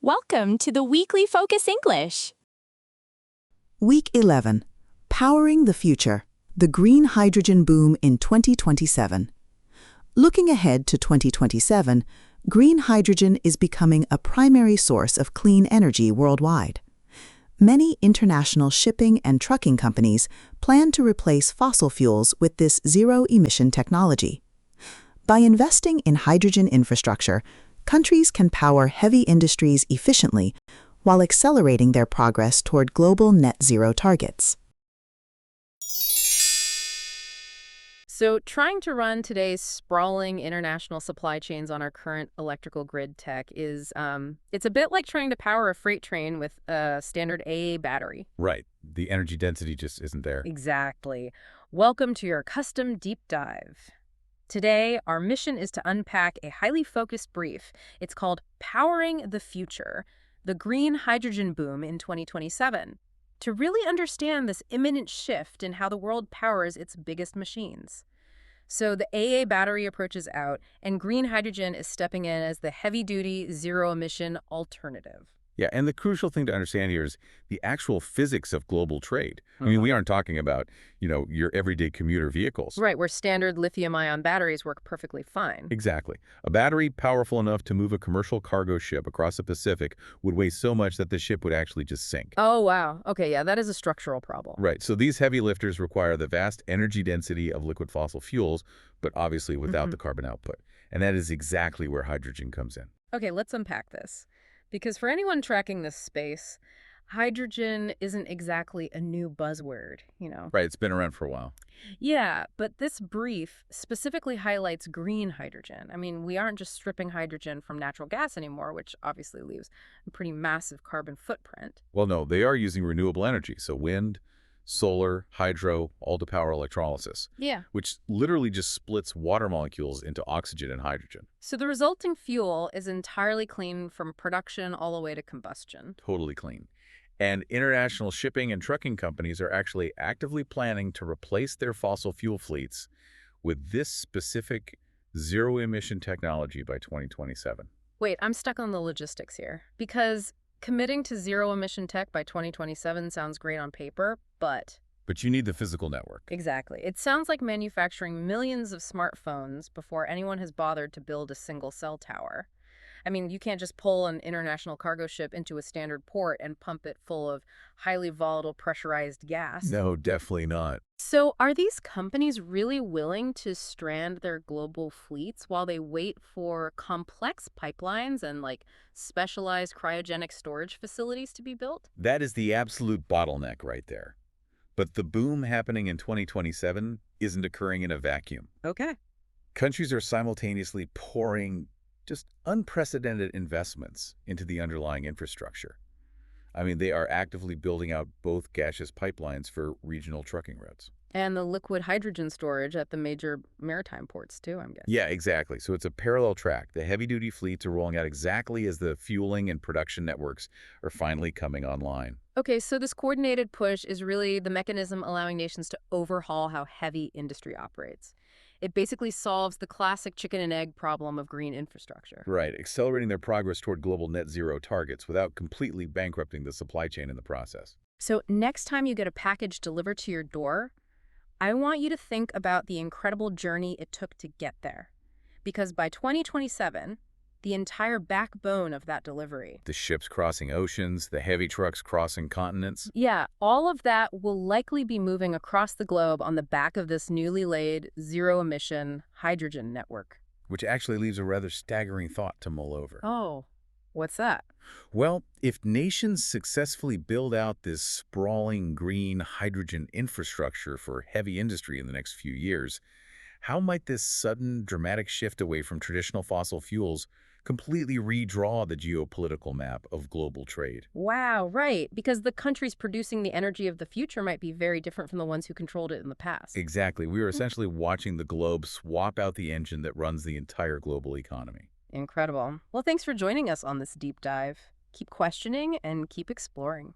Welcome to the Weekly Focus English. Week 11, Powering the Future, the Green Hydrogen Boom in 2027. Looking ahead to 2027, green hydrogen is becoming a primary source of clean energy worldwide. Many international shipping and trucking companies plan to replace fossil fuels with this zero-emission technology. By investing in hydrogen infrastructure, countries can power heavy industries efficiently while accelerating their progress toward global net zero targets. So trying to run today's sprawling international supply chains on our current electrical grid tech is, it's a bit like trying to power a freight train with a standard AA battery. Right. The energy density just isn't there. Exactly. Welcome to your custom deep dive. Today, our mission is to unpack a highly focused brief. It's called Powering the Future, the Green Hydrogen Boom in 2027, to really understand this imminent shift in how the world powers its biggest machines. So the AA battery approaches out, and green hydrogen is stepping in as the heavy-duty, zero-emission alternative. Yeah, and the crucial thing to understand here is the actual physics of global trade. I mean, we aren't talking about, your everyday commuter vehicles. Right, where standard lithium-ion batteries work perfectly fine. Exactly. A battery powerful enough to move a commercial cargo ship across the Pacific would weigh so much that the ship would actually just sink. Oh, wow. Okay, yeah, that is a structural problem. Right, so these heavy lifters require the vast energy density of liquid fossil fuels, but obviously without the carbon output. And that is exactly where hydrogen comes in. Okay, let's unpack this. Because for anyone tracking this space, hydrogen isn't exactly a new buzzword, Right, it's been around for a while. Yeah, but this brief specifically highlights green hydrogen. I mean, we aren't just stripping hydrogen from natural gas anymore, which obviously leaves a pretty massive carbon footprint. Well, no, they are using renewable energy, so wind, solar, hydro, all to power electrolysis. Yeah. Which literally just splits water molecules into oxygen and hydrogen. So the resulting fuel is entirely clean from production all the way to combustion. Totally clean. And international shipping and trucking companies are actually actively planning to replace their fossil fuel fleets with this specific zero-emission technology by 2027. Wait, I'm stuck on the logistics here. Because committing to zero-emission tech by 2027 sounds great on paper, but you need the physical network. Exactly. It sounds like manufacturing millions of smartphones before anyone has bothered to build a single cell tower. I mean, you can't just pull an international cargo ship into a standard port and pump it full of highly volatile pressurized gas. No, definitely not. So are these companies really willing to strand their global fleets while they wait for complex pipelines and specialized cryogenic storage facilities to be built? That is the absolute bottleneck right there. But the boom happening in 2027 isn't occurring in a vacuum. Okay. Countries are simultaneously pouring just unprecedented investments into the underlying infrastructure. I mean, they are actively building out both gaseous pipelines for regional trucking routes. And the liquid hydrogen storage at the major maritime ports, too, I'm guessing. Yeah, exactly. So it's a parallel track. The heavy-duty fleets are rolling out exactly as the fueling and production networks are finally coming online. Okay, so this coordinated push is really the mechanism allowing nations to overhaul how heavy industry operates. It basically solves the classic chicken and egg problem of green infrastructure. Right, accelerating their progress toward global net zero targets without completely bankrupting the supply chain in the process. So next time you get a package delivered to your door, I want you to think about the incredible journey it took to get there. Because by 2027, the entire backbone of that delivery, The ships crossing oceans, the heavy trucks crossing continents. yeah, all of that will likely be moving across the globe on the back of this newly laid zero-emission hydrogen network. Which actually leaves a rather staggering thought to mull over. Oh, what's that? Well, if nations successfully build out this sprawling green hydrogen infrastructure for heavy industry in the next few years, how might this sudden dramatic shift away from traditional fossil fuels completely redraw the geopolitical map of global trade? Wow, right, because the countries producing the energy of the future might be very different from the ones who controlled it in the past. Exactly. We are essentially watching the globe swap out the engine that runs the entire global economy. Incredible. Well, thanks for joining us on this deep dive. Keep questioning and keep exploring.